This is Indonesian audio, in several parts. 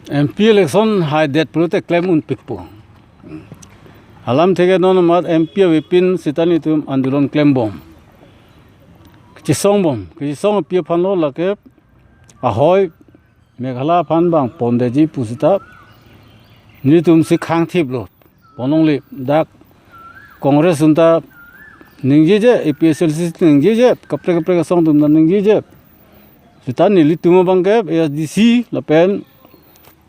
MP election high debt pulute claim un pikpo. Lamthe non mat MP wipin sitani tum andulon claim bom. Chisong bom, chisong pia phanlo lake ahoy meghala phan bang pondeji pusita ni tum si khang thip lo ponongli dak congress unta ningji je APSLC ningji je kapre ka song tum ningji je sitani li tum bang ke ASDC lapen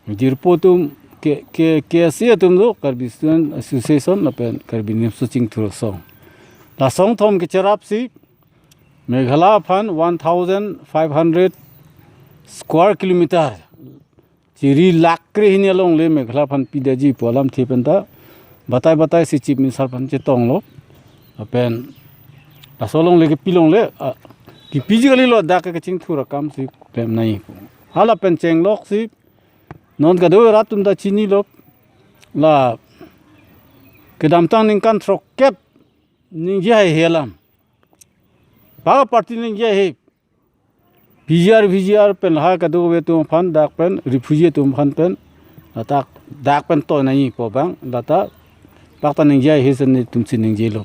jirpo tum ke sia tum do karbi student association lapen karbi nim suching thuro song la song thom ke cherap si meghala phan 1500 square kilometer chiri lakre hini along le meghala phan pidaji polam thipenta batai si chief minister phan che tonglo apen asolong le ke pilong le ki physically lo dak ke ching thura kam si tem nai hala pen cheng lok si non ka do ratum da chini lo la ke dam tang ning kan throk kep ning ja helam ba party ning ja he VGR pen ha ka do we tum phan dak pen refugee tum phan pen atak dak pen to nai po bang data pakta ning ja he sen tum sin ning je lo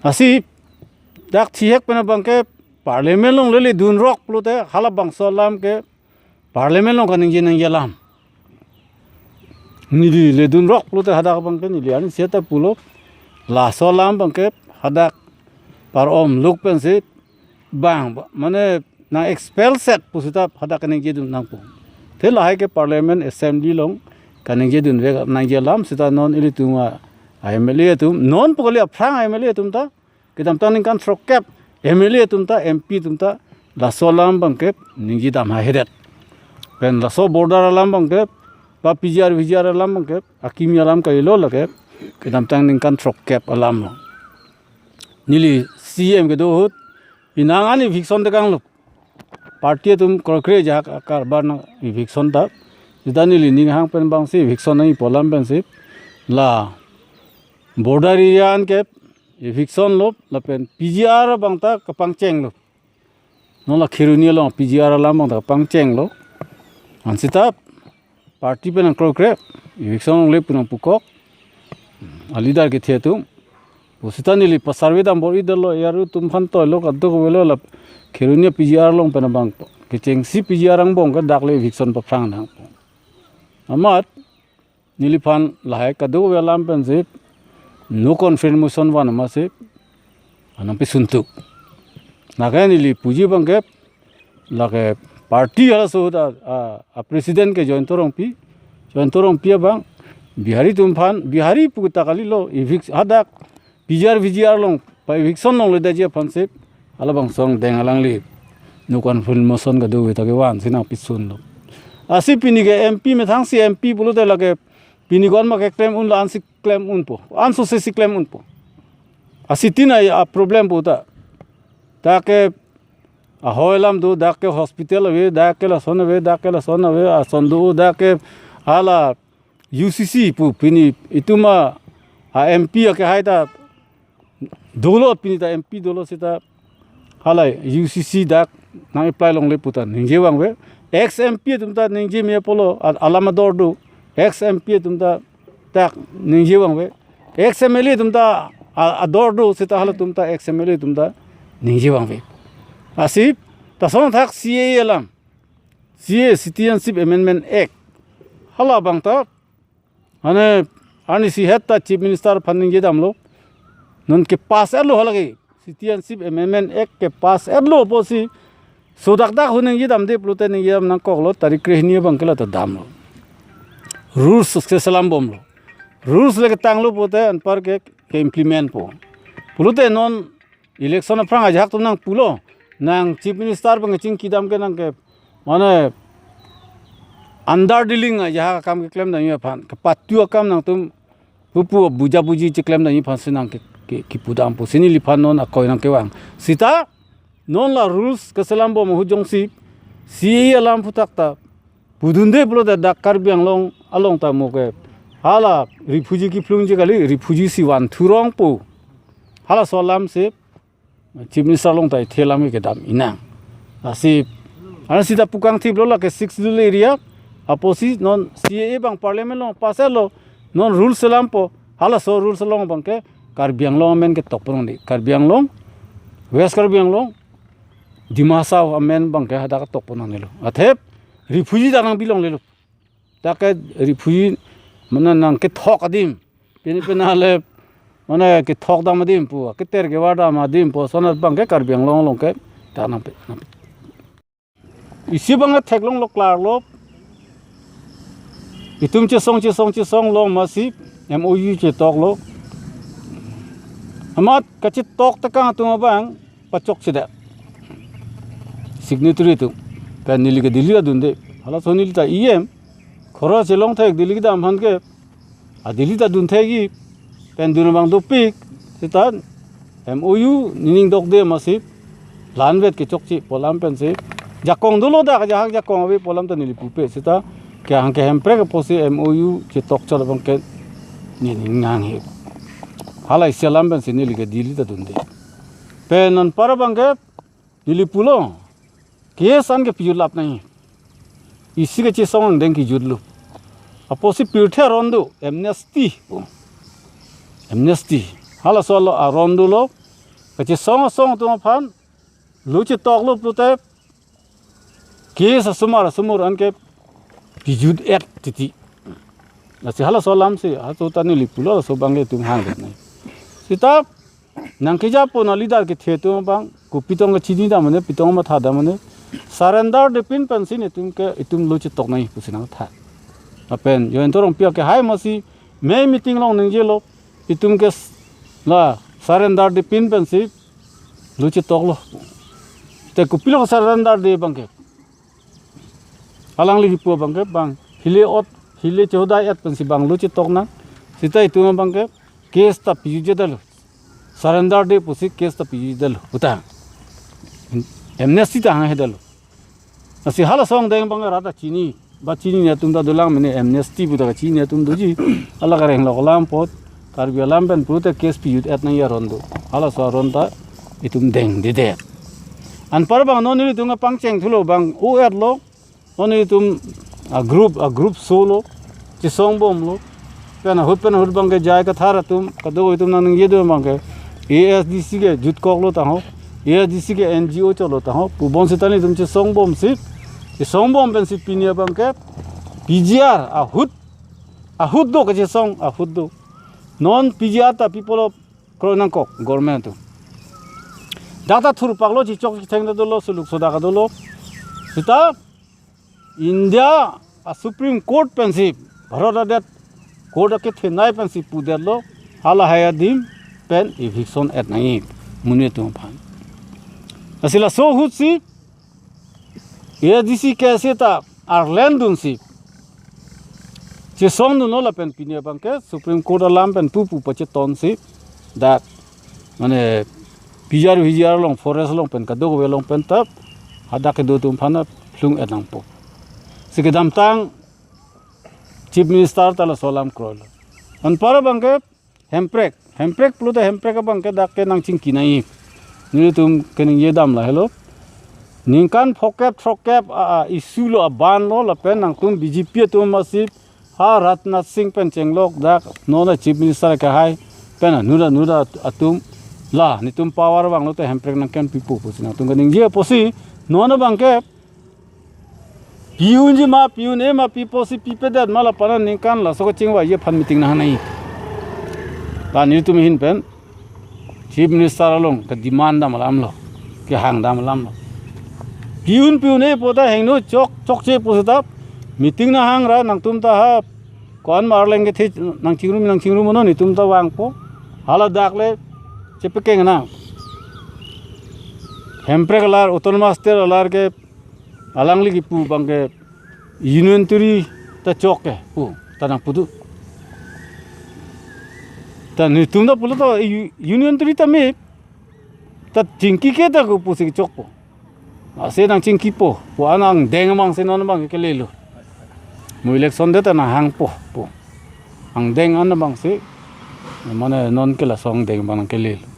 asi dak thiek pen bang ke parliament long le dun rock plote hala bang solam ke parliament long kaning je nang yalam ni le dun rock plote hada bang ke ni lian seta pulo la solam bang ke hada par om luk pen se bang mane na expel set pusita hada kaning je dun nang po the lai ke parliament assembly long kaning je dun ve nang je lam sita non ili tuma MLA tum non pokoli aprang MLA tum ta kedam taning kan frokep MLA tum ta MP tum ta la solam bang ke ningi dam ha hedet pen la so border alam bang ke ba VGR alam bang ke akim alam ka ilo la ke kedam taning kan frokep alam nili CM ke do hut inangani fiction de kang lo party tum krokre ja kar ban fiction ta jidani li ning hang pen bang si fiction nai polam pen si la border area an ke fiction lo la pen PGR bang ta kapang cheng lo no la khiruni lo PGR la bang ta kapang cheng lo ansita party pen krokre fiction le punang pukok alidar ke the tum usitani li pasarve dam bori dalo yaru tum phan to lo kaddo ko lo la khiruni PGR long pen bang ke cheng si PGR ang bong ka dakle fiction pa frang nang amat niliphan lahai kaddo welam pen se no confirmation wan ma se anam pe suntuk nagan li puji bang ke la ke party hala so da a president ke join torong pi bang bihari tum phan bihari puta kali lo evix hadak VGR long pa eviction long le da je phan se ala bang song deng alang li no confirmation ga do ta ke wan sina pi sun lo asi pini ke MP me thang si MP bulu te la ke pini gon ma ke claim un lan si claim un po an so se si claim un po asitina a problem puta ta ke a hoilam do da ke hospital we da ke la son we a son do da ke hala UCC pu pini ituma a MP ke haida dolo pini ta MP dolo sita hala UCC da na apply long le puta ninge wang we ex MP tumta ninge me polo alamador do ex MP tumta tak ninge wang we ex MLA tumta ador do sita hala tumta ex MLA tumta ninge wang we asip ta son thak CA alam CA Citizenship Amendment Act hala bang ta ane ani si hetta chief minister funding je damlo non ke pass erlo hala ke Citizenship Amendment Act ke pass erlo posi sodak dak huning je dam de plute ning yam nang koklo tarik krehni bang kala ta damlo rules ke salam bomlo rules le tanglo pote an par ke implement po plute non election frang ajak tum nang pulo nang chief minister bang ching kidam ke nang ke mane under dealing ja kam ke claim nang phan ka patyu kam nang tum pupu buja buji che claim nang phan sinang ke ki pudam pu sini li phan non akoi nang ke wang sita non la rules ke salam bom hu jong si alam putak ta pudunde blo da dakar biang long along ta mo ke hala refugee ki plung je kali refugee si wan thurong pu hala solam se chief minister long tai thelam ke dam inang asi ana sida pukang thi blo la ke 6 dul area aposi non CAA bang parliament long paselo non rules selam po hala so rules long bang ke Karbi Anglong men ke tokpon ni Karbi Anglong West Karbi Anglong Dimasa amen bang ke hada ka tokpon ni lo athep refugee danang bilong le lo ta ke refugee mana nang ke thok adim pin pinale mana ke thok dam adim pu ke ter ke wada ma adim po sonat bang ke Karbi Anglong long ke tanam pe isi bang theklong lo klar lo itum che song lo masih MOU che tok lo amat kacit tok takang tu bang pacok sida signatory tu kan nili ke dili adunde hala sonil ta khoro chelong thek dili da amhan ke adili ta dun thegi pen dun bang dopik sitan MOU nining dok de masih lanvet ke chokchi polam pen se jakong dulo da ja jakong abi polam ta nili pupe sita ke hang ke hempre ke posi MOU che tok chal bang ke nining ngang he hala isalam ben sini liga dili ta dunde penan para bangke dili pulo kesan ke pijulap nahi isi ke che song deng ki judlu aposi pirthe rondu amnesty hala solo a rondu lo ke che song tu phan lu che tok lo pute kes sumur an ke pijud et titi nasi hala solam si hatu tani li pulo so bangle tum hang det nai sita nang ke ja po na lidar ke the tu bang ku pitong ke chini da mane pitong ma tha da mane surrender de pin pen sin tum ke itum lu chi tok nai pusina tha apen yo entorong pia ke hai masi me meeting long ning je lo itum ke la surrender de pin pen si lu chi tok lo te ku pilo surrender de bang ke alang li pu bang ke bang hile choda et pensi bang lu chi tok na sita itu bang ke case ta piju dal surrender de pusi case ta piju dal uta amnesty ta ha dal asi hala song deng bang ra ta chini ba chini ne tum da dulang mene amnesty bu da chini ne tum duji ala ka reng lam pot Karbi lam ben pu te case piju et na ya rondo hala so ronda itum deng de an par bang no ni tum pang cheng thulo bang u et lo oni tum a group solo chi song bom lo pena hut bang ke jai ka thara tum kado tum nang ye do bang ke ASDC ke jut kok lo ta ho ASDC ke NGO cholo ta ho pu bon sitani tum chi song bom si chi song bom ben si pinia bang ke PGR a hut do ke chi song a hut do non PGR ta people of Koronang kok government tu data thur paklo chi chok theng do lo suluk soda ka do lo sita India a Supreme Court pensip bharata that court ke thenai pensip puderlo hala hayadim pen eviction at nai mune tu phan asila so hutsi ASDC kaise ta Ireland dun si che song no la pen pinia banke Supreme Court alam pen pu pache ton si that mane PGR long forest long pen kado we long pen tap hada ke do tum phana flung at nang po Sikidam tang Chief Minister tala solam kroil. An para bangke hemprek plu te hemprek bangke dakke nang ching kinai. Ni tum kening yedam la hello. Ningkan phokep isu lo ban lo la pen nang tum BJP tum masip ha Ratna Singh pen chenglok dak no na Chief Minister ka hai pen nuda atum la ni tum power bang lo te hemprek nang ken pipu pusina tum kening ye posi no na bangke piun ma pipo si pipe dat mala pana ningkan la so chingwa ye phan meeting na nai ta ni tum hin pen Chief Minister long ka demand da malam lo ke hang da malam lo piun e poda heng no chok che posita meeting na hang ra nang tum ta ha kon mar leng ke thi nang chingrum no ni tum ta wang po hala dak le chepe ke na hempre lar autonomous ter lar ke alang lagi pu bangke union turi ta chok ke pu tanang pudu ta ni tum da pulo to union turi ta me ta chingki ke ta ko pu si chok po ase nang chingki po anang deng mang se non bang ke lelo mu election de ta na hang po ang deng an bang se mane non ke la song deng bang ke lelo